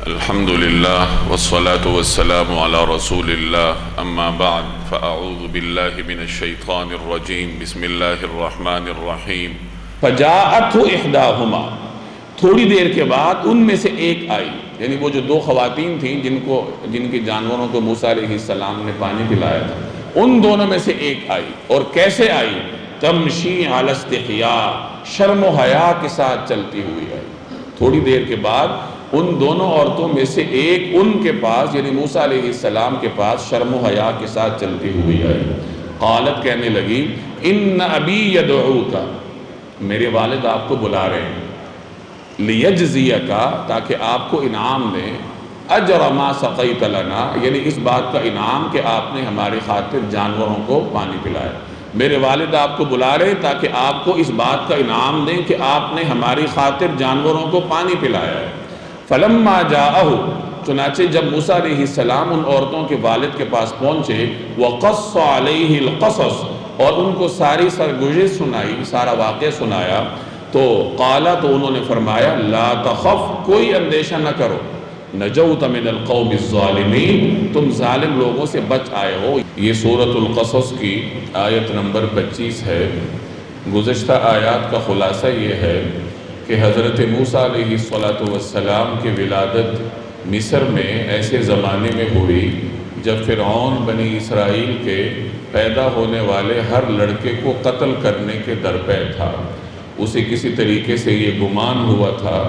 الحمد للہ والصلاة والسلام علی رسول اللہ اما بعد فاعوذ باللہ من الشیطان الرجیم بسم اللہ الرحمن الرحیم فجاءتہ احداہما، تھوڑی دیر کے بعد ان میں سے ایک آئی، یعنی وہ جو دو خواتین تھیں جن کے جانوروں کو موسیٰ علیہ السلام نے پانی پلایا تھا، ان دونوں میں سے ایک آئی۔ اور کیسے آئی؟ تمشی علی استحیاء، شرم و حیا کے ساتھ چلتی ہوئی آئی۔ تھوڑی دیر کے بعد ان دونوں عورتوں میں سے ایک ان کے پاس یعنی موسیٰ علیہ السلام کے پاس شرم و حیا کے ساتھ چلتی ہوئی آئی۔ قالت، کہنے لگی، ان ابی یدعوک، میرے والد آپ کو بلا رہے ہیں، لیجزیک، تاکہ آپ کو انعام دیں، اجر ما سقیت لنا، یعنی اس بات کا انعام کہ آپ نے ہماری خاطر جانوروں کو پانی پلایا۔ میرے والد آپ کو بلا رہے تاکہ آپ کو اس بات کا انعام دیں کہ آپ نے ہماری خاطر جانوروں کو پانی پلایا ہے۔ فلما جاءہ، چنانچہ جب موسیٰ علیہ السلام ان عورتوں کے والد کے پاس پہنچے، وقص علیہ القصص، اور ان کو ساری سرگزشت سنائی، سارا واقعہ سنایا، تو قالا، تو انہوں نے فرمایا، لا تخف، کوئی اندیشہ نہ کرو، نجوت من القوم الظالمین، تم ظالم لوگوں سے بچ آئے ہو۔ یہ سورۃ القصص کی آیت نمبر 25 ہے۔ گزشتہ آیات کا خلاصہ یہ ہے کہ حضرت موسیٰ علیہ السلام کی ولادت مصر میں ایسے زمانے میں ہوئی جب فرعون بنی اسرائیل کے پیدا ہونے والے ہر لڑکے کو قتل کرنے کے درپے تھا۔ اسے کسی طریقے سے یہ گمان ہوا تھا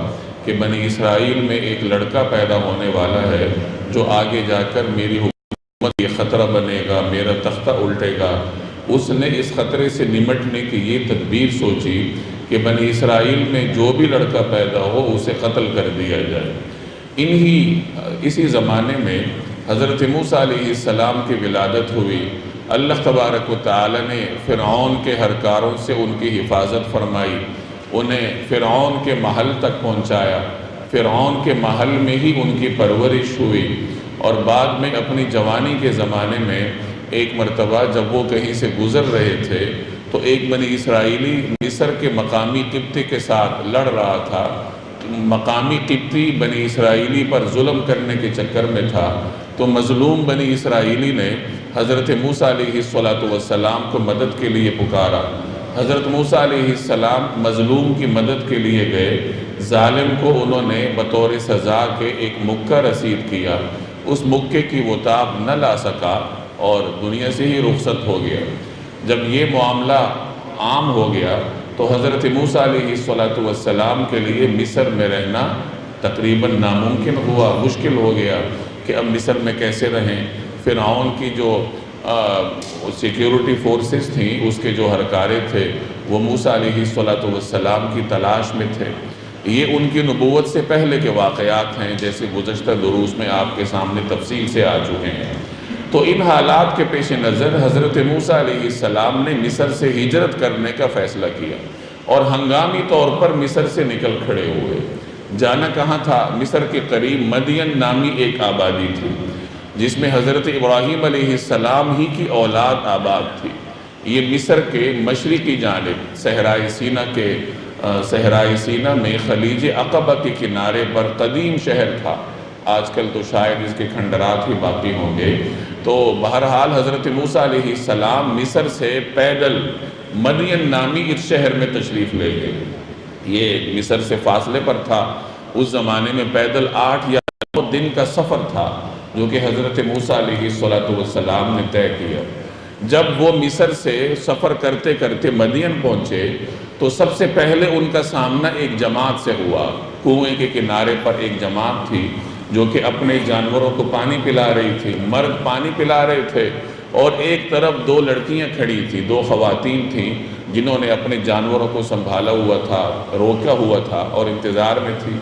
کہ بنی اسرائیل میں ایک لڑکا پیدا ہونے والا ہے جو آگے جا کر میری حکومت یہ خطرہ بنے گا، میرا تختہ الٹے گا۔ اس نے اس خطرے سے نمٹنے کی یہ تدبیر سوچی کہ بنی اسرائیل میں جو بھی لڑکا پیدا ہو اسے قتل کر دیا جائے۔ اسی زمانے میں حضرت موسیٰ علیہ السلام کی ولادت ہوئی۔ اللہ تبارک و تعالی نے فرعون کے ہرکاروں سے ان کی حفاظت فرمائی، انہیں فرعون کے محل تک پہنچایا، فرعون کے محل میں ہی ان کی پرورش ہوئی، اور بعد میں اپنی جوانی کے زمانے میں ایک مرتبہ جب وہ کہیں سے گزر رہے تھے تو ایک بنی اسرائیلی مصر کے مقامی قبطی کے ساتھ لڑ رہا تھا۔ مقامی قبطی بنی اسرائیلی پر ظلم کرنے کے چکر میں تھا، تو مظلوم بنی اسرائیلی نے حضرت موسیٰ علیہ السلام کو مدد کے لیے پکارا۔ حضرت موسیٰ علیہ السلام مظلوم کی مدد کے لیے گئے۔ ظالم کو انہوں نے بطور سزا کے ایک مکہ رسید کیا، اس مکے کی وہ تاب نہ لا سکا اور دنیا سے ہی رخصت ہو گیا۔ جب یہ معاملہ عام ہو گیا تو حضرت موسیٰ علیہ السلام کے لیے مصر میں رہنا تقریباً ناممکن ہوا، مشکل ہو گیا کہ اب مصر میں کیسے رہیں۔ فرعون کی جو سیکیورٹی فورسز تھیں، اس کے جو ہرکارے تھے، وہ موسیٰ علیہ السلام کی تلاش میں تھے۔ یہ ان کی نبوت سے پہلے کے واقعات ہیں، جیسے گزشتہ دروس میں آپ کے سامنے تفصیل سے آ چکے ہیں۔ تو ان حالات کے پیش نظر حضرت موسیٰ علیہ السلام نے مصر سے ہجرت کرنے کا فیصلہ کیا، اور ہنگامی طور پر مصر سے نکل کھڑے ہوئے۔ جانا کہاں تھا؟ مصر کے قریب مدین نامی ایک آبادی تھی جس میں حضرت ابراہیم علیہ السلام ہی کی اولاد آباد تھی۔ یہ مصر کے مشرقی جانب صحرائے سینا میں خلیج عقبہ کے کنارے پر قدیم شہر تھا۔ آج کل تو شاید اس کے کھنڈرات ہی باقی ہوں گے۔ تو بہرحال حضرت موسیٰ علیہ السلام مصر سے پیدل مدین نامی اس شہر میں تشریف لے گئے۔ یہ مصر سے فاصلے پر تھا، اس زمانے میں پیدل 8 یا 9 دن کا سفر تھا جو کہ حضرت موسیٰ علیہ السلام نے طے کیا۔ جب وہ مصر سے سفر کرتے کرتے مدین پہنچے تو سب سے پہلے ان کا سامنا ایک جماعت سے ہوا۔ کنویں کے کنارے پر ایک جماعت تھی جو کہ اپنے جانوروں کو پانی پلا رہی تھی، مرد پانی پلا رہے تھے، اور ایک طرف 2 لڑکیاں کھڑی تھیں، 2 خواتین تھیں جنہوں نے اپنے جانوروں کو سنبھالا ہوا تھا، روکا ہوا تھا اور انتظار میں تھی۔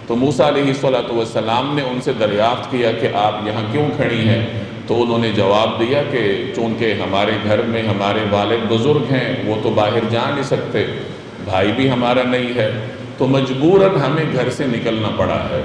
تو موسیٰ علیہ السلام نے ان سے دریافت کیا کہ آپ یہاں کیوں کھڑی ہیں؟ تو انہوں نے جواب دیا کہ چونکہ ہمارے گھر میں ہمارے والد بزرگ ہیں، وہ تو باہر جا نہیں سکتے، بھائی بھی ہمارا نہیں ہے، تو مجبوراً ہمیں گھر سے نکلنا پڑا ہے۔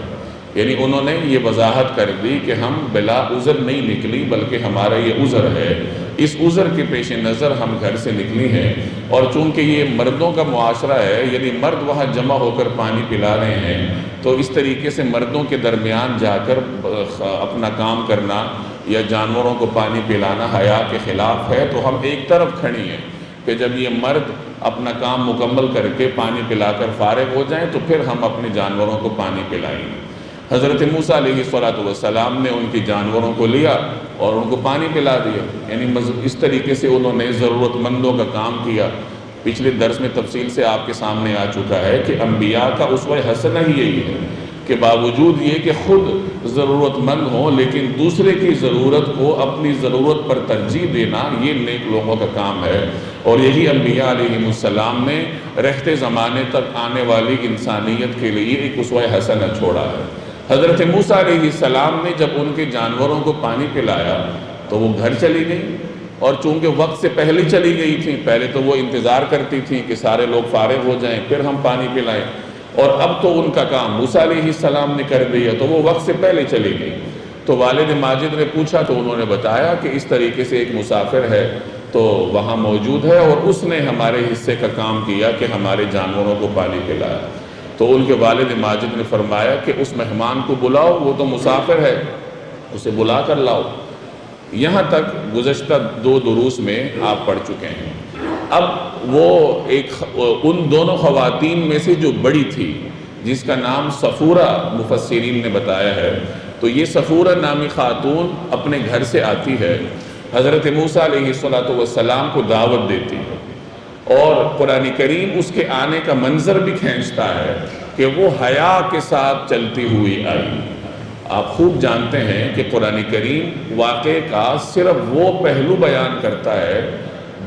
یعنی انہوں نے یہ وضاحت کر دی کہ ہم بلا عذر نہیں نکلی، بلکہ ہمارا یہ عذر ہے اس عذر کے پیش نظر ہم گھر سے نکلی ہیں، اور چونکہ یہ مردوں کا معاشرہ ہے، یعنی مرد وہاں جمع ہو کر پانی پلا رہے ہیں، تو اس طریقے سے مردوں کے درمیان جا کر اپنا کام کرنا یا جانوروں کو پانی پلانا حیا کے خلاف ہے، تو ہم ایک طرف کھڑی ہیں کہ جب یہ مرد اپنا کام مکمل کر کے پانی پلا کر فارغ ہو جائیں تو پھر ہم اپنے جانوروں کو پانی پلائیں گے۔ حضرت موسیٰ علیہ السلام نے ان کی جانوروں کو لیا اور ان کو پانی پلا دیا، یعنی اس طریقے سے انہوں نے ضرورت مندوں کا کام کیا۔ پچھلے درس میں تفصیل سے آپ کے سامنے آ چکا ہے کہ انبیاء کا اسوہ حسنہ ہی یہی ہے کہ باوجود یہ کہ خود ضرورت مند ہوں لیکن دوسرے کی ضرورت کو اپنی ضرورت پر ترجیح دینا یہ نیک لوگوں کا کام ہے، اور یہی انبیاء علیہ السلام نے رہتے زمانے تک آنے والی انسانیت کے لیے ایک اسوہ حسنہ چھوڑا ہے۔ حضرت موسیٰ علیہ السلام نے جب ان کے جانوروں کو پانی پلایا تو وہ گھر چلی گئی، اور چونکہ وقت سے پہلے چلی گئی تھیں، پہلے تو وہ انتظار کرتی تھیں کہ سارے لوگ فارغ ہو جائیں پھر ہم پانی پلائیں، اور اب تو ان کا کام موسیٰ علیہ السلام نے کر دیا تو وہ وقت سے پہلے چلی گئی۔ تو والد ماجد نے پوچھا تو انہوں نے بتایا کہ اس طریقے سے ایک مسافر ہے تو وہاں موجود ہے اور اس نے ہمارے حصے کا کام کیا کہ ہمارے جانوروں کو پانی پلایا۔ تو ان کے والد ماجد نے فرمایا کہ اس مہمان کو بلاؤ، وہ تو مسافر ہے، اسے بلا کر لاؤ۔ یہاں تک گزشتہ 2 دروس میں آپ پڑھ چکے ہیں۔ اب وہ ان دونوں خواتین میں سے جو بڑی تھی جس کا نام صفورہ مفسرین نے بتایا ہے، تو یہ صفورہ نامی خاتون اپنے گھر سے آتی ہے، حضرت موسیٰ علیہ السلام کو دعوت دیتی ہے، اور قرآن کریم اس کے آنے کا منظر بھی کھینچتا ہے کہ وہ حیا کے ساتھ چلتی ہوئی آئی۔ آپ خوب جانتے ہیں کہ قرآن کریم واقعے کا صرف وہ پہلو بیان کرتا ہے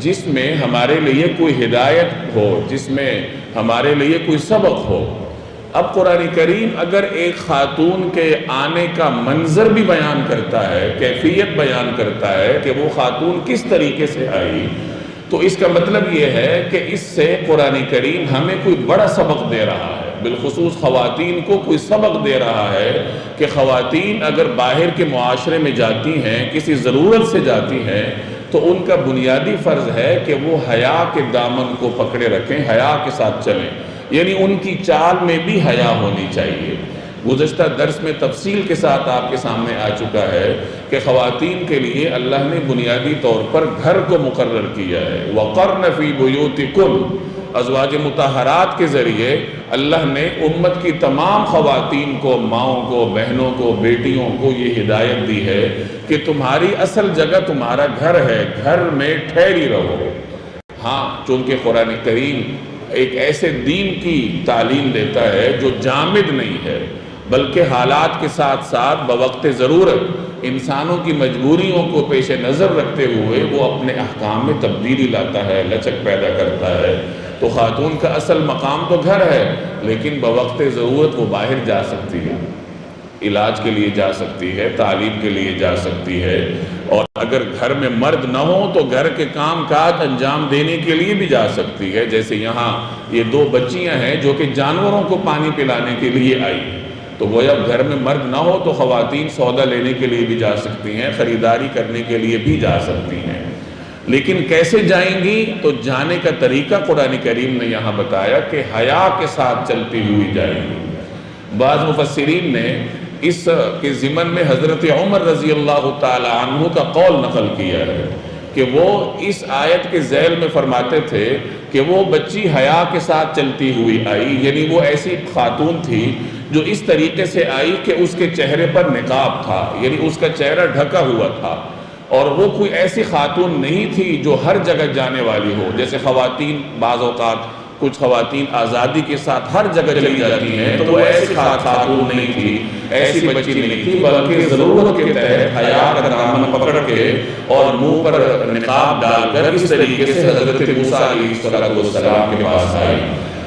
جس میں ہمارے لیے کوئی ہدایت ہو، جس میں ہمارے لیے کوئی سبق ہو۔ اب قرآن کریم اگر ایک خاتون کے آنے کا منظر بھی بیان کرتا ہے، کیفیت بیان کرتا ہے کہ وہ خاتون کس طریقے سے آئی، تو اس کا مطلب یہ ہے کہ اس سے قرآن کریم ہمیں کوئی بڑا سبق دے رہا ہے، بالخصوص خواتین کو کوئی سبق دے رہا ہے کہ خواتین اگر باہر کے معاشرے میں جاتی ہیں، کسی ضرورت سے جاتی ہیں، تو ان کا بنیادی فرض ہے کہ وہ حیا کے دامن کو پکڑے رکھیں، حیا کے ساتھ چلیں، یعنی ان کی چال میں بھی حیا ہونی چاہیے۔ گزشتہ درس میں تفصیل کے ساتھ آپ کے سامنے آ چکا ہے کہ خواتین کے لیے اللہ نے بنیادی طور پر گھر کو مقرر کیا ہے۔ وَقَرْنَ فِي بُيُوتِكُنَّ، ازواج مطہرات کے ذریعے اللہ نے امت کی تمام خواتین کو، ماؤں کو، بہنوں کو، بیٹیوں کو یہ ہدایت دی ہے کہ تمہاری اصل جگہ تمہارا گھر ہے، گھر میں ٹھہری رہو۔ ہاں، چونکہ قرآن کریم ایک ایسے دین کی تعلیم دیتا ہے جو جامد نہیں ہے، بلکہ حالات کے ساتھ ساتھ بوقت ضرورت انسانوں کی مجبوریوں کو پیش نظر رکھتے ہوئے وہ اپنے احکام میں تبدیلی لاتا ہے، لچک پیدا کرتا ہے۔ تو خاتون کا اصل مقام تو گھر ہے، لیکن بوقت ضرورت وہ باہر جا سکتی ہے، علاج کے لیے جا سکتی ہے، تعلیم کے لیے جا سکتی ہے، اور اگر گھر میں مرد نہ ہو تو گھر کے کام کاج انجام دینے کے لیے بھی جا سکتی ہے۔ جیسے یہاں یہ 2 بچیاں ہیں جو کہ جانوروں کو پانی پلانے کے لیے آئی ہیں، تو وہ جب گھر میں مرد نہ ہو تو خواتین سودا لینے کے لیے بھی جا سکتی ہیں، خریداری کرنے کے لیے بھی جا سکتی ہیں۔ لیکن کیسے جائیں گی؟ تو جانے کا طریقہ قرآن کریم نے یہاں بتایا کہ حیا کے ساتھ چلتی ہوئی جائیں گی۔ بعض مفسرین نے اس کے ضمن میں حضرت عمر رضی اللہ تعالی عنہ کا قول نقل کیا ہے کہ وہ اس آیت کے ذیل میں فرماتے تھے کہ وہ بچی حیا کے ساتھ چلتی ہوئی آئی، یعنی وہ ایسی خاتون تھی جو اس طریقے سے آئی کہ اس کے چہرے پر نقاب تھا، یعنی اس کا چہرہ ڈھکا ہوا تھا، اور وہ کوئی ایسی خاتون نہیں تھی جو ہر جگہ جانے والی ہو۔ جیسے خواتین بعض اوقات کچھ خواتین آزادی کے ساتھ ہر جگہ چلی جاتی ہیں، تو وہ ایسی خاتون نہیں تھی، ایسی بچی نہیں تھی، بلکہ ضرورت کے تحت حیا کا دامن پکڑ کے اور منہ پر نقاب ڈال کر اس طریقے سے حضرت موسیٰ علیہ السلام کے پاس آئی۔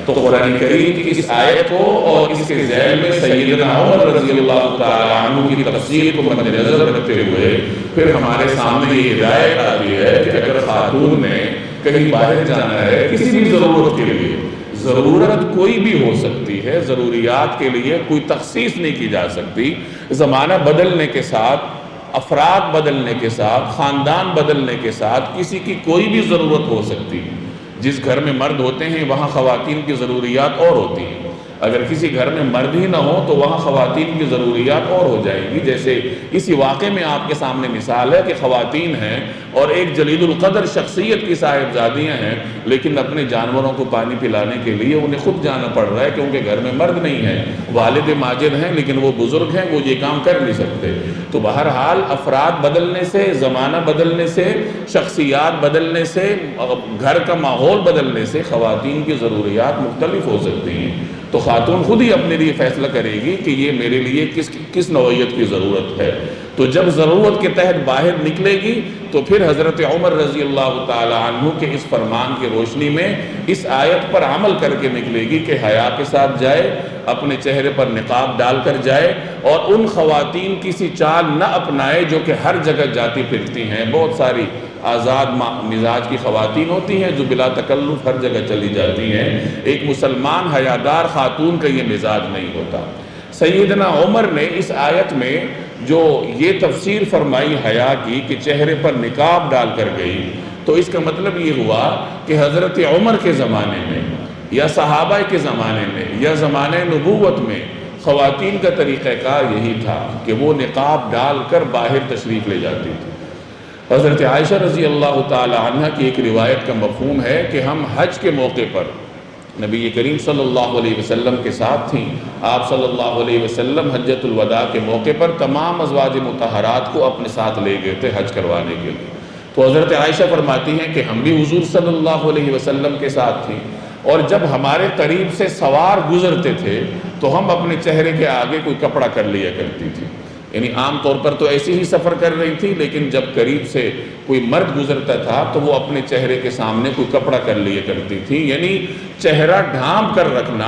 تو قرآن کریم کی اس آیت کو اور اس کے ذیل میں سیدنا عمر رضی اللہ تعالی عنہ کی تفسیر کو مد نظر رکھتے ہوئے پھر ہمارے سامنے یہ ہدایت آتی ہے کہ اگر خاتون نے کہیں باہر جانا ہے کسی بھی ضرورت کے لیے، ضرورت کوئی بھی ہو سکتی ہے، ضروریات کے لیے کوئی تخصیص نہیں کی جا سکتی، زمانہ بدلنے کے ساتھ افراد بدلنے کے ساتھ، خاندان بدلنے کے ساتھ کسی کی کوئی بھی ضرورت ہو سکتی ہے۔ جس گھر میں مرد ہوتے ہیں وہاں خواتین کی ضروریات اور ہوتی ہیں، اگر کسی گھر میں مرد ہی نہ ہو تو وہاں خواتین کی ضروریات اور ہو جائیں گی۔ جیسے اسی واقعے میں آپ کے سامنے مثال ہے کہ خواتین ہیں اور ایک جلیل القدر شخصیت کی صاحبزادیاں ہیں، لیکن اپنے جانوروں کو پانی پلانے کے لیے انہیں خود جانا پڑ رہا ہے کیونکہ گھر میں مرد نہیں ہے، والد ماجد ہیں لیکن وہ بزرگ ہیں، وہ یہ کام کر نہیں سکتے۔ تو بہرحال افراد بدلنے سے، زمانہ بدلنے سے، شخصیات بدلنے سے، گھر کا ماحول بدلنے سے خواتین کی ضروریات مختلف ہو سکتی ہیں۔ تو خاتون خود ہی اپنے لیے فیصلہ کرے گی کہ یہ میرے لیے کس نوعیت کی ضرورت ہے۔ تو جب ضرورت کے تحت باہر نکلے گی تو پھر حضرت عمر رضی اللہ تعالی عنہ کے اس فرمان کی روشنی میں اس آیت پر عمل کر کے نکلے گی کہ حیا کے ساتھ جائے، اپنے چہرے پر نقاب ڈال کر جائے، اور ان خواتین کی سی چال نہ اپنائے جو کہ ہر جگہ جاتی پھرتی ہیں۔ بہت ساری آزاد مزاج کی خواتین ہوتی ہیں جو بلا تکلف ہر جگہ چلی جاتی ہیں، ایک مسلمان حیادار خاتون کا یہ مزاج نہیں ہوتا۔ سیدنا عمر نے اس آیت میں جو یہ تفسیر فرمائی حیا کی کہ چہرے پر نقاب ڈال کر گئی، تو اس کا مطلب یہ ہوا کہ حضرت عمر کے زمانے میں یا صحابہ کے زمانے میں یا زمانہ نبوت میں خواتین کا طریقہ کار یہی تھا کہ وہ نقاب ڈال کر باہر تشریف لے جاتی تھی۔ حضرت عائشہ رضی اللہ تعالی عنہ کی ایک روایت کا مفہوم ہے کہ ہم حج کے موقع پر نبی کریم صلی اللہ علیہ وسلم کے ساتھ تھیں۔ آپ صلی اللہ علیہ وسلم حجۃ الوداع کے موقع پر تمام ازواج مطہرات کو اپنے ساتھ لے گئے تھے حج کروانے کے لیے۔ تو حضرت عائشہ فرماتی ہیں کہ ہم بھی حضور صلی اللہ علیہ وسلم کے ساتھ تھیں، اور جب ہمارے قریب سے سوار گزرتے تھے تو ہم اپنے چہرے کے آگے کوئی کپڑا کر لیا کرتی تھی۔ یعنی عام طور پر تو ایسی ہی سفر کر رہی تھی، لیکن جب قریب سے کوئی مرد گزرتا تھا تو وہ اپنے چہرے کے سامنے کوئی کپڑا کر لیا کرتی تھی۔ یعنی چہرہ ڈھانپ کر رکھنا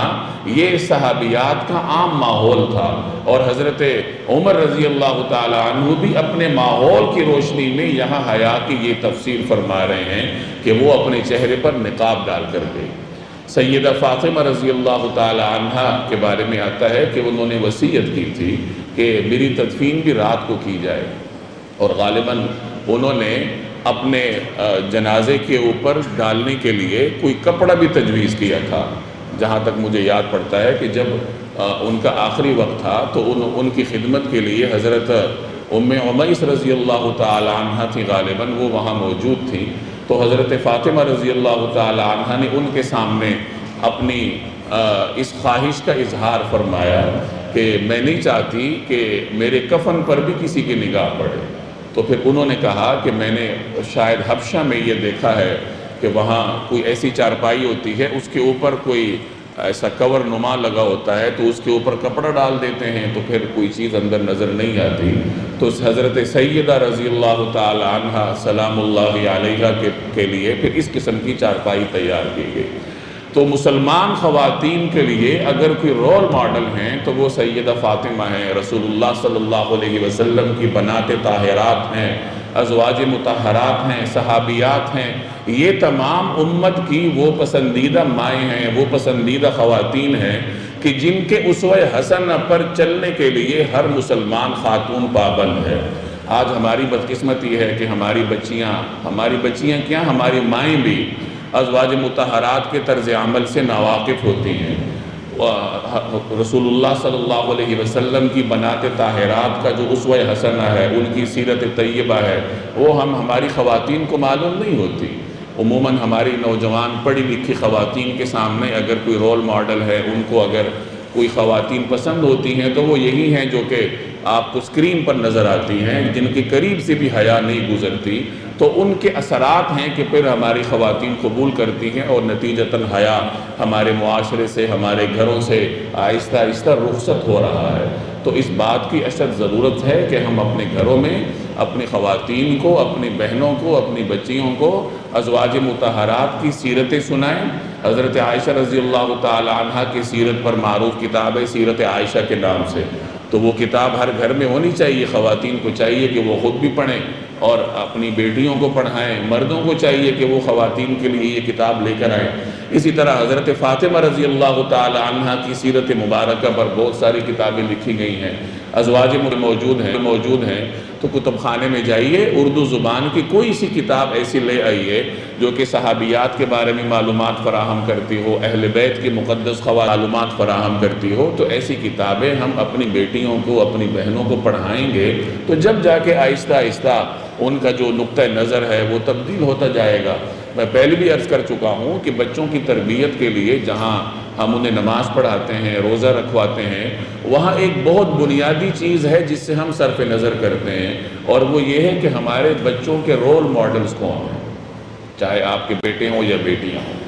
یہ صحابیات کا عام ماحول تھا، اور حضرت عمر رضی اللہ تعالی عنہ بھی اپنے ماحول کی روشنی میں یہاں حیا کی یہ تفسیر فرما رہے ہیں کہ وہ اپنے چہرے پر نقاب ڈال کر گئی۔ سیدہ فاطمہ رضی اللہ تعالی عنہ کے بارے میں آتا ہے کہ انہوں نے وصیت کی تھی کہ میری تدفین بھی رات کو کی جائے، اور غالباً انہوں نے اپنے جنازے کے اوپر ڈالنے کے لیے کوئی کپڑا بھی تجویز کیا تھا۔ جہاں تک مجھے یاد پڑتا ہے کہ جب ان کا آخری وقت تھا تو ان کی خدمت کے لیے حضرت ام عمیس رضی اللہ تعالی عنہ تھی، غالباً وہ وہاں موجود تھی۔ تو حضرت فاطمہ رضی اللہ تعالی عنہ نے ان کے سامنے اپنی اس خواہش کا اظہار فرمایا کہ میں نہیں چاہتی کہ میرے کفن پر بھی کسی کی نگاہ پڑے۔ تو پھر انہوں نے کہا کہ میں نے شاید حبشہ میں یہ دیکھا ہے کہ وہاں کوئی ایسی چارپائی ہوتی ہے، اس کے اوپر کوئی ایسا کور نما لگا ہوتا ہے، تو اس کے اوپر کپڑا ڈال دیتے ہیں تو پھر کوئی چیز اندر نظر نہیں آتی۔ تو حضرت سیدہ رضی اللہ تعالی عنہ سلام اللہ علیہہ کے لیے پھر اس قسم کی چارپائی تیار کی گئی۔ تو مسلمان خواتین کے لیے اگر کوئی رول ماڈل ہیں تو وہ سیدہ فاطمہ ہیں، رسول اللہ صلی اللہ علیہ وسلم کی بنات طاہرات ہیں، ازواج مطہرات ہیں، صحابیات ہیں۔ یہ تمام امت کی وہ پسندیدہ مائیں ہیں، وہ پسندیدہ خواتین ہیں کہ جن کے اسوہ حسنہ پر چلنے کے لیے ہر مسلمان خاتون پابند ہے۔ آج ہماری بدقسمتی ہے کہ ہماری بچیاں کیا، ہماری مائیں بھی ازواج مطہرات کے طرز عمل سے ناواقف ہوتی ہیں۔ رسول اللہ صلی اللہ علیہ وسلم کی بنات طاہرات کا جو اسوہ حسنہ ہے، ان کی سیرت طیبہ ہے، وہ ہماری خواتین کو معلوم نہیں ہوتی۔ عموماً ہماری نوجوان پڑھی لکھی خواتین کے سامنے اگر کوئی رول ماڈل ہے، ان کو اگر کوئی خواتین پسند ہوتی ہیں تو وہ یہی ہیں جو کہ آپ کو اسکرین پر نظر آتی ہیں، جن کے قریب سے بھی حیا نہیں گزرتی۔ تو ان کے اثرات ہیں کہ پھر ہماری خواتین قبول کرتی ہیں، اور نتیجتاً حیا ہمارے معاشرے سے، ہمارے گھروں سے آہستہ آہستہ رخصت ہو رہا ہے۔ تو اس بات کی اشد ضرورت ہے کہ ہم اپنے گھروں میں اپنی خواتین کو، اپنی بہنوں کو، اپنی بچیوں کو ازواج مطہرات کی سیرتیں سنائیں۔ حضرت عائشہ رضی اللہ تعالی عنہ کی سیرت پر معروف کتاب ہے سیرت عائشہ کے نام سے، تو وہ کتاب ہر گھر میں ہونی چاہیے۔ خواتین کو چاہیے کہ وہ خود بھی پڑھیں اور اپنی بیٹیوں کو پڑھائیں، مردوں کو چاہیے کہ وہ خواتین کے لیے یہ کتاب لے کر آئیں۔ اسی طرح حضرت فاطمہ رضی اللہ تعالی عنہ کی سیرت مبارکہ پر بہت ساری کتابیں لکھی گئی ہیں، ازواج موجود ہیں۔ تو کتب خانے میں جائیے، اردو زبان کی کوئی سی کتاب ایسی لے آئیے جو کہ صحابیات کے بارے میں معلومات فراہم کرتی ہو، اہل بیت کی مقدس معلومات فراہم کرتی ہو، تو ایسی کتابیں ہم اپنی بیٹیوں کو، اپنی بہنوں کو پڑھائیں گے تو جب جا کے آہستہ آہستہ ان کا جو نقطہ نظر ہے وہ تبدیل ہوتا جائے گا۔ میں پہلے بھی عرض کر چکا ہوں کہ بچوں کی تربیت کے لیے جہاں ہم انہیں نماز پڑھاتے ہیں، روزہ رکھواتے ہیں، وہاں ایک بہت بنیادی چیز ہے جس سے ہم صرف نظر کرتے ہیں، اور وہ یہ ہے کہ ہمارے بچوں کے رول ماڈلز کون ہیں، چاہے آپ کے بیٹے ہوں یا بیٹیاں ہوں،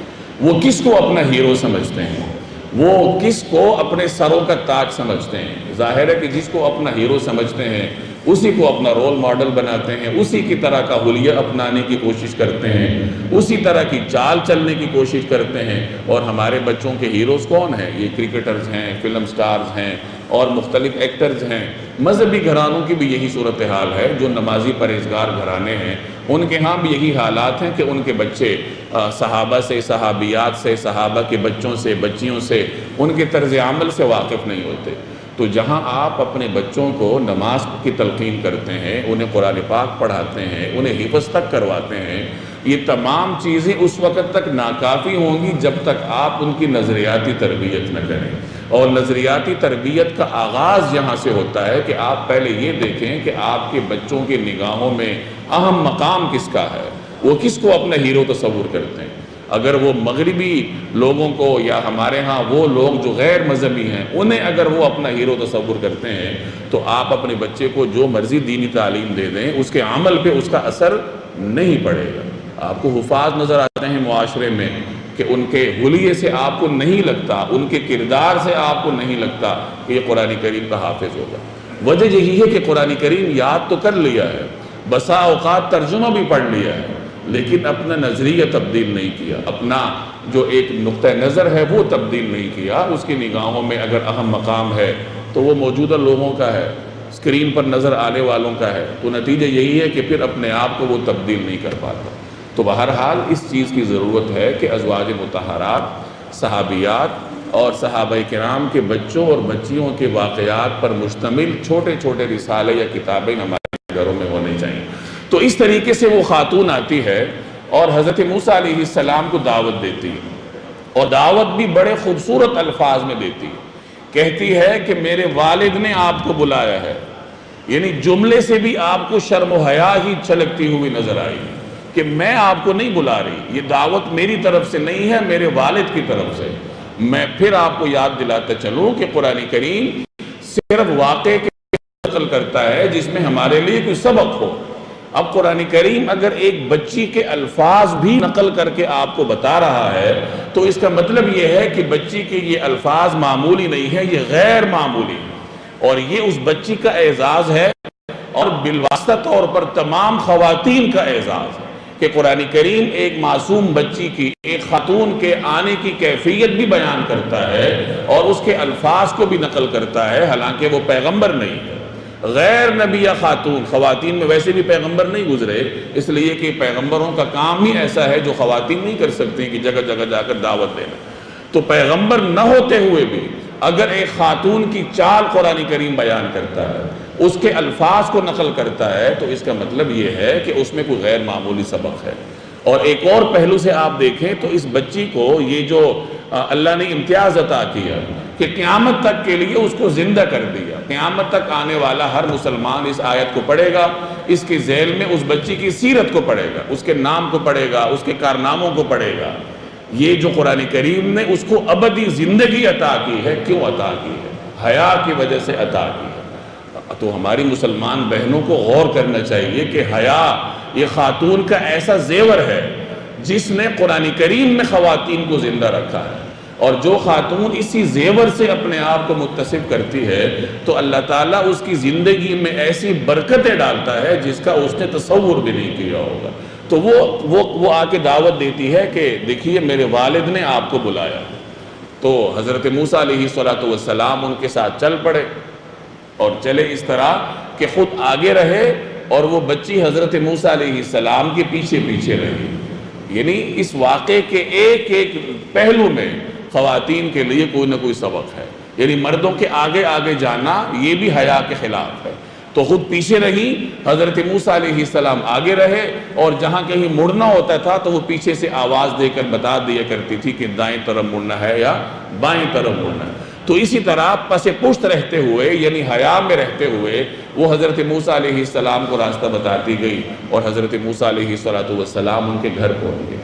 وہ کس کو اپنا ہیرو سمجھتے ہیں، وہ کس کو اپنے سروں کا تاج سمجھتے ہیں۔ ظاہر ہے کہ جس کو اپنا ہیرو سمجھتے ہیں اسی کو اپنا رول ماڈل بناتے ہیں، اسی کی طرح کا حلیہ اپنانے کی کوشش کرتے ہیں، اسی طرح کی چال چلنے کی کوشش کرتے ہیں۔ اور ہمارے بچوں کے ہیروز کون ہیں؟ یہ کرکٹرز ہیں، فلم سٹارز ہیں اور مختلف ایکٹرز ہیں۔ مذہبی گھرانوں کی بھی یہی صورتحال ہے، جو نمازی پرہیزگار گھرانے ہیں ان کے ہاں بھی یہی حالات ہیں کہ ان کے بچے صحابہ سے، صحابیات سے، صحابہ کے بچوں سے، بچیوں سے، ان کے طرز عمل سے واقف نہیں ہوتے۔ تو جہاں آپ اپنے بچوں کو نماز کی تلقین کرتے ہیں، انہیں قرآن پاک پڑھاتے ہیں، انہیں حفظ تک کرواتے ہیں، یہ تمام چیزیں اس وقت تک ناکافی ہوں گی جب تک آپ ان کی نظریاتی تربیت نہ کریں۔ اور نظریاتی تربیت کا آغاز یہاں سے ہوتا ہے کہ آپ پہلے یہ دیکھیں کہ آپ کے بچوں کی نگاہوں میں اہم مقام کس کا ہے، وہ کس کو اپنا ہیرو تصور کرتے ہیں۔ اگر وہ مغربی لوگوں کو یا ہمارے ہاں وہ لوگ جو غیر مذہبی ہیں انہیں اگر وہ اپنا ہیرو تصور کرتے ہیں تو آپ اپنے بچے کو جو مرضی دینی تعلیم دے دیں اس کے عمل پہ اس کا اثر نہیں پڑے گا۔ آپ کو حفاظ نظر آتے ہیں معاشرے میں کہ ان کے حلیے سے آپ کو نہیں لگتا، ان کے کردار سے آپ کو نہیں لگتا کہ یہ قرآن کریم کا حافظ ہوگا۔ وجہ یہی ہے کہ قرآن کریم یاد تو کر لیا ہے، بسا اوقات ترجمہ بھی پڑھ لیا ہے، لیکن اپنا نظریہ تبدیل نہیں کیا، اپنا جو ایک نقطہ نظر ہے وہ تبدیل نہیں کیا۔ اس کی نگاہوں میں اگر اہم مقام ہے تو وہ موجودہ لوگوں کا ہے، اسکرین پر نظر آنے والوں کا ہے، تو نتیجہ یہی ہے کہ پھر اپنے آپ کو وہ تبدیل نہیں کر پاتا۔ تو بہرحال اس چیز کی ضرورت ہے کہ ازواج مطہرات، صحابیات اور صحابہ کرام کے بچوں اور بچیوں کے واقعات پر مشتمل چھوٹے چھوٹے رسالے یا کتابیں ہمارے گھروں میں ہونے چاہیے۔ تو اس طریقے سے وہ خاتون آتی ہے اور حضرت موسیٰ علیہ السلام کو دعوت دیتی ہے، اور دعوت بھی بڑے خوبصورت الفاظ میں دیتی ہے۔ کہتی ہے کہ میرے والد نے آپ کو بلایا ہے، یعنی جملے سے بھی آپ کو شرم و حیا ہی چھلکتی ہوئی نظر آئی کہ میں آپ کو نہیں بلا رہی، یہ دعوت میری طرف سے نہیں ہے، میرے والد کی طرف سے۔ میں پھر آپ کو یاد دلاتا چلوں کہ قرآن کریم صرف واقعے کے نقل کرتا ہے جس میں ہمارے لیے کوئی سبق ہو۔ اب قرآن کریم اگر ایک بچی کے الفاظ بھی نقل کر کے آپ کو بتا رہا ہے تو اس کا مطلب یہ ہے کہ بچی کے یہ الفاظ معمولی نہیں ہے، یہ غیر معمولی ہے، اور یہ اس بچی کا اعزاز ہے اور بالواسطہ طور پر تمام خواتین کا اعزاز ہے کہ قرآن کریم ایک معصوم بچی کی، ایک خاتون کے آنے کی کیفیت بھی بیان کرتا ہے اور اس کے الفاظ کو بھی نقل کرتا ہے، حالانکہ وہ پیغمبر نہیں ہے، غیر نبی یا خاتون۔ خواتین میں ویسے بھی پیغمبر نہیں گزرے، اس لیے کہ پیغمبروں کا کام ہی ایسا ہے جو خواتین نہیں کر سکتی کہ جگہ جگہ جا کر دعوت دینا۔ تو پیغمبر نہ ہوتے ہوئے بھی اگر ایک خاتون کی چال قرآن کریم بیان کرتا ہے، اس کے الفاظ کو نقل کرتا ہے، تو اس کا مطلب یہ ہے کہ اس میں کوئی غیر معمولی سبق ہے۔ اور ایک اور پہلو سے آپ دیکھیں تو اس بچی کو یہ جو اللہ نے امتیاز عطا کیا کہ قیامت تک کے لیے اس کو زندہ کر دیا، قیامت تک آنے والا ہر مسلمان اس آیت کو پڑھے گا، اس کی ذیل میں اس بچی کی سیرت کو پڑھے گا، اس کے نام کو پڑھے گا، اس کے کارناموں کو پڑھے گا۔ یہ جو قرآن کریم نے اس کو ابدی زندگی عطا کی ہے، کیوں عطا کی ہے؟ حیا کی وجہ سے عطا کی ہے۔ تو ہماری مسلمان بہنوں کو غور کرنا چاہیے کہ حیا یہ خاتون کا ایسا زیور ہے جس نے قرآن کریم میں خواتین کو زندہ رکھا ہے، اور جو خاتون اسی زیور سے اپنے آپ کو متصف کرتی ہے تو اللہ تعالیٰ اس کی زندگی میں ایسی برکتیں ڈالتا ہے جس کا اس نے تصور بھی نہیں کیا ہوگا۔ تو وہ آ کے دعوت دیتی ہے کہ دیکھیے میرے والد نے آپ کو بلایا۔ تو حضرت موسیٰ علیہ السلام ان کے ساتھ چل پڑے، اور چلے اس طرح کہ خود آگے رہے اور وہ بچی حضرت موسیٰ علیہ السلام کے پیچھے پیچھے رہی۔ یعنی اس واقعے کے ایک ایک پہلو میں خواتین کے لیے کوئی نہ کوئی سبق ہے۔ یعنی مردوں کے آگے آگے جانا یہ بھی حیا کے خلاف ہے، تو خود پیچھے رہی، حضرت موسیٰ علیہ السلام آگے رہے، اور جہاں کہیں مڑنا ہوتا تھا تو وہ پیچھے سے آواز دے کر بتا دیا کرتی تھی کہ دائیں طرف مڑنا ہے یا بائیں طرف مڑنا ہے۔ تو اسی طرح پس پشت رہتے ہوئے، یعنی حیا میں رہتے ہوئے، وہ حضرت موسیٰ علیہ السلام کو راستہ بتاتی گئی، اور حضرت موسیٰ علیہ السلام ان کے گھر پہنچ گئے۔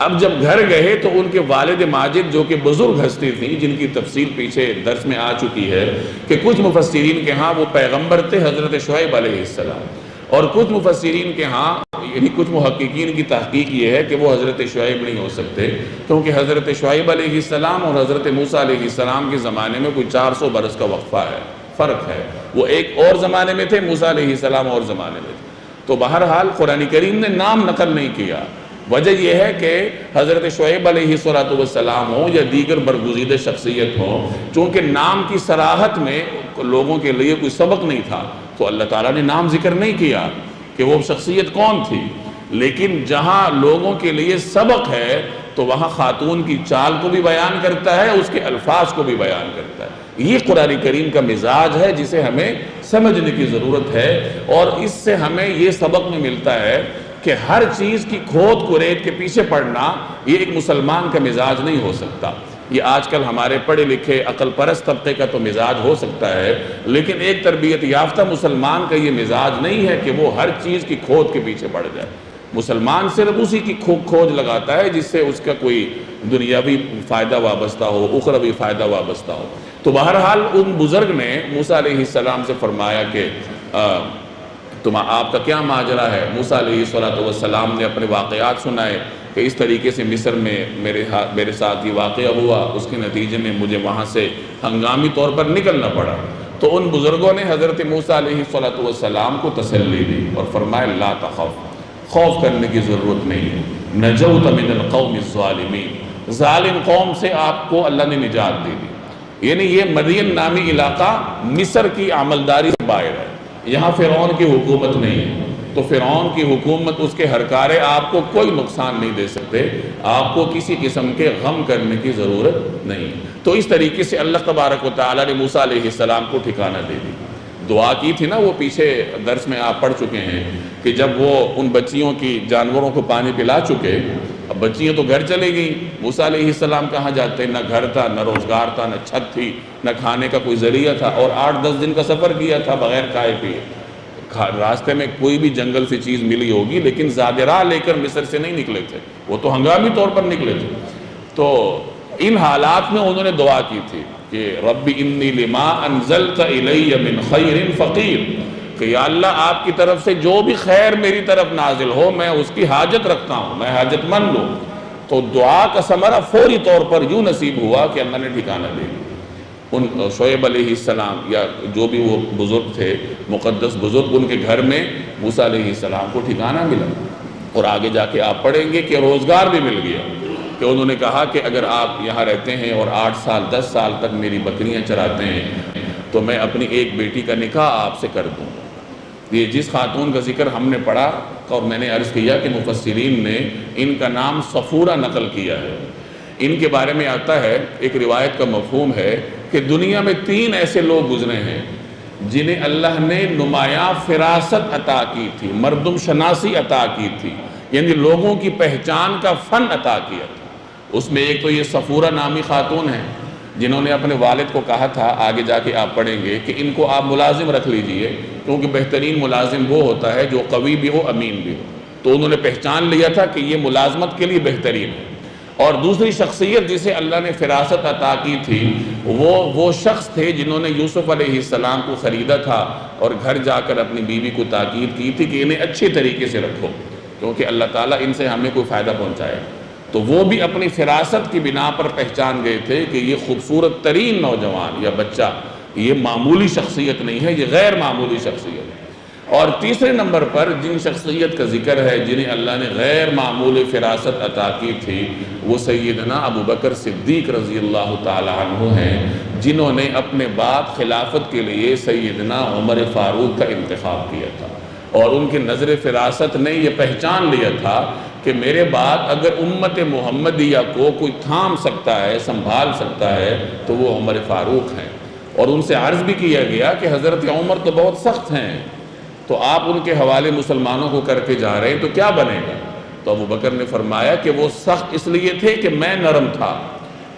اب جب گھر گئے تو ان کے والد ماجد، جو کہ بزرگ ہستی تھیں، جن کی تفصیل پیچھے درس میں آ چکی ہے کہ کچھ مفسرین کے ہاں وہ پیغمبر تھے حضرت شعیب علیہ السلام، اور کچھ مفسرین کے ہاں، یعنی کچھ محققین کی تحقیق یہ ہے کہ وہ حضرت شعیب نہیں ہو سکتے، کیونکہ حضرت شعیب علیہ السلام اور حضرت موسیٰ علیہ السلام کے زمانے میں کوئی 400 برس کا وقفہ ہے، فرق ہے۔ وہ ایک اور زمانے میں تھے، موسیٰ علیہ السلام اور زمانے میں تھے۔ تو بہرحال قرآن کریم نے نام نقل نہیں کیا۔ وجہ یہ ہے کہ حضرت شعیب علیہ السلام ہوں یا دیگر برگزیدہ شخصیت ہوں، چونکہ نام کی صراحت میں لوگوں کے لیے کوئی سبق نہیں تھا، تو اللہ تعالیٰ نے نام ذکر نہیں کیا کہ وہ شخصیت کون تھی۔ لیکن جہاں لوگوں کے لیے سبق ہے تو وہاں خاتون کی چال کو بھی بیان کرتا ہے، اس کے الفاظ کو بھی بیان کرتا ہے۔ یہ قرآن کریم کا مزاج ہے جسے ہمیں سمجھنے کی ضرورت ہے، اور اس سے ہمیں یہ سبق میں ملتا ہے کہ ہر چیز کی کھود کریت کے پیچھے پڑنا یہ ایک مسلمان کا مزاج نہیں ہو سکتا۔ یہ آج کل ہمارے پڑھے لکھے عقل پرست طبقے کا تو مزاج ہو سکتا ہے، لیکن ایک تربیت یافتہ مسلمان کا یہ مزاج نہیں ہے کہ وہ ہر چیز کی کھود کے پیچھے پڑ جائے۔ مسلمان صرف اسی کی کھوج لگاتا ہے جس سے اس کا کوئی دنیاوی فائدہ وابستہ ہو، اخروی فائدہ وابستہ ہو۔ تو بہرحال ان بزرگ نے موسیٰ علیہ السلام سے فرمایا کہ آپ کا کیا ماجرا ہے؟ موسیٰ علیہ السلام نے اپنے واقعات سنائے کہ اس طریقے سے مصر میں میرے ساتھ یہ واقعہ ہوا، اس کے نتیجے میں مجھے وہاں سے ہنگامی طور پر نکلنا پڑا۔ تو ان بزرگوں نے حضرت موسیٰ علیہ السلام کو تسلی دی اور فرمایا لا تخف، خوف کرنے کی ضرورت نہیں ہے، نجوت من القوم الظالمین، ظالم قوم سے آپ کو اللہ نے نجات دے دی۔ یعنی یہ مدین نامی علاقہ مصر کی عملداری سے باہر ہے، یہاں فرعون کی حکومت نہیں ہے، تو فرعون کی حکومت، اس کے ہرکارے آپ کو کوئی نقصان نہیں دے سکتے، آپ کو کسی قسم کے غم کرنے کی ضرورت نہیں۔ تو اس طریقے سے اللہ تبارک و تعالیٰ نے موسیٰ علیہ السلام کو ٹھکانہ دے دی۔ دعا کی تھی نا، وہ پیچھے درس میں آپ پڑھ چکے ہیں کہ جب وہ ان بچیوں کی جانوروں کو پانی پلا چکے، اب بچیاں تو گھر چلے گئیں، موسیٰ علیہ السلام کہاں جاتے؟ نہ گھر تھا، نہ روزگار تھا، نہ چھت تھی، نہ کھانے کا کوئی ذریعہ تھا، اور 8-10 دن کا سفر کیا تھا بغیر کھائے پیے۔ راستے میں کوئی بھی جنگل سے چیز ملی ہوگی، لیکن زاد راہ لے کر مصر سے نہیں نکلے تھے، وہ تو ہنگامی طور پر نکلے تھے۔ تو ان حالات میں انہوں نے دعا کی تھی کہ رب انی لما انزلت الی من خیر فقیر، کہ یا اللہ آپ کی طرف سے جو بھی خیر میری طرف نازل ہو میں اس کی حاجت رکھتا ہوں، میں حاجت مند ہوں۔ تو دعا کا ثمرہ فوری طور پر یوں نصیب ہوا کہ اللہ نے ٹھکانہ دے دیا۔ ان شعیب علیہ السلام یا جو بھی وہ بزرگ تھے، مقدس بزرگ، ان کے گھر میں موسیٰ علیہ السلام کو ٹھکانہ ملا، اور آگے جا کے آپ پڑھیں گے کہ روزگار بھی مل گیا، کہ انہوں نے کہا کہ اگر آپ یہاں رہتے ہیں اور 8 سال 10 سال تک میری بکریاں چراتے ہیں تو میں اپنی ایک بیٹی کا نکاح آپ سے کر دوں گا۔ یہ جس خاتون کا ذکر ہم نے پڑھا، اور میں نے عرض کیا کہ مفسرین نے ان کا نام صفورہ نقل کیا ہے۔ ان کے بارے میں آتا ہے، ایک روایت کا مفہوم ہے کہ دنیا میں 3 ایسے لوگ گزرے ہیں جنہیں اللہ نے نمایاں فراست عطا کی تھی، مردم شناسی عطا کی تھی، یعنی لوگوں کی پہچان کا فن عطا کیا تھا۔ اس میں ایک تو یہ صفورہ نامی خاتون ہیں، جنہوں نے اپنے والد کو کہا تھا، آگے جا کے آپ پڑھیں گے کہ ان کو آپ ملازم رکھ لیجئے، کیونکہ بہترین ملازم وہ ہوتا ہے جو قوی بھی ہو، امین بھی ہو۔ تو انہوں نے پہچان لیا تھا کہ یہ ملازمت کے لیے بہترین ہے۔ اور دوسری شخصیت جسے اللہ نے فراست عطا کی تھی، وہ شخص تھے جنہوں نے یوسف علیہ السلام کو خریدا تھا اور گھر جا کر اپنی بیوی کو تاکید کی تھی کہ انہیں اچھے طریقے سے رکھو، کیونکہ اللہ تعالیٰ ان سے ہمیں کوئی فائدہ پہنچائے۔ تو وہ بھی اپنی فراست کی بنا پر پہچان گئے تھے کہ یہ خوبصورت ترین نوجوان یا بچہ یہ معمولی شخصیت نہیں ہے، یہ غیر معمولی شخصیت ہے۔ اور تیسرے نمبر پر جن شخصیت کا ذکر ہے جنہیں اللہ نے غیر معمولی فراست عطا کی تھی، وہ سیدنا ابو بکر صدیق رضی اللہ تعالی عنہ ہیں، جنہوں نے اپنے بعد خلافت کے لیے سیدنا عمر فاروق کا انتخاب کیا تھا، اور ان کی نظر فراست نے یہ پہچان لیا تھا کہ میرے بعد اگر امت محمدیہ کو کوئی تھام سکتا ہے، سنبھال سکتا ہے تو وہ عمر فاروق ہیں۔ اور ان سے عرض بھی کیا گیا کہ حضرت عمر تو بہت سخت ہیں، تو آپ ان کے حوالے مسلمانوں کو کر کے جا رہے ہیں تو کیا بنے گا؟ تو ابو بکر نے فرمایا کہ وہ سخت اس لیے تھے کہ میں نرم تھا،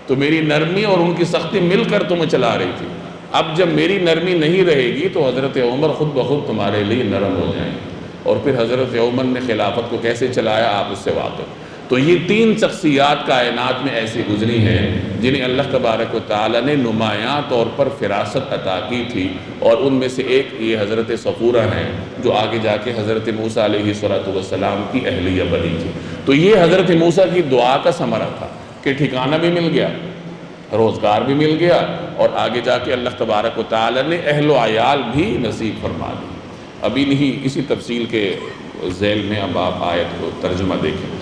تو میری نرمی اور ان کی سختی مل کر تمہیں چلا رہی تھی، اب جب میری نرمی نہیں رہے گی تو حضرت عمر خود بخود تمہارے لیے نرم ہو جائیں گے۔ اور پھر حضرت عمر نے خلافت کو کیسے چلایا آپ اس سے واقف۔ تو یہ 3 شخصیات کائنات میں ایسی گزری ہیں جنہیں اللہ تبارک و تعالیٰ نے نمایاں طور پر فراست عطا کی تھی، اور ان میں سے ایک یہ حضرت صفورہ ہیں جو آگے جا کے حضرت موسیٰ علیہ السلام کی اہلیہ بنی تھی۔ تو یہ حضرت موسیٰ کی دعا کا ثمرہ تھا کہ ٹھکانہ بھی مل گیا، روزگار بھی مل گیا، اور آگے جا کے اللہ تبارک و تعالیٰ نے اہل و عیال بھی نصیب فرما دی۔ ابھی نہیں، اسی تفصیل کے ذیل میں اب آپ آیت کو ترجمہ دیکھیں۔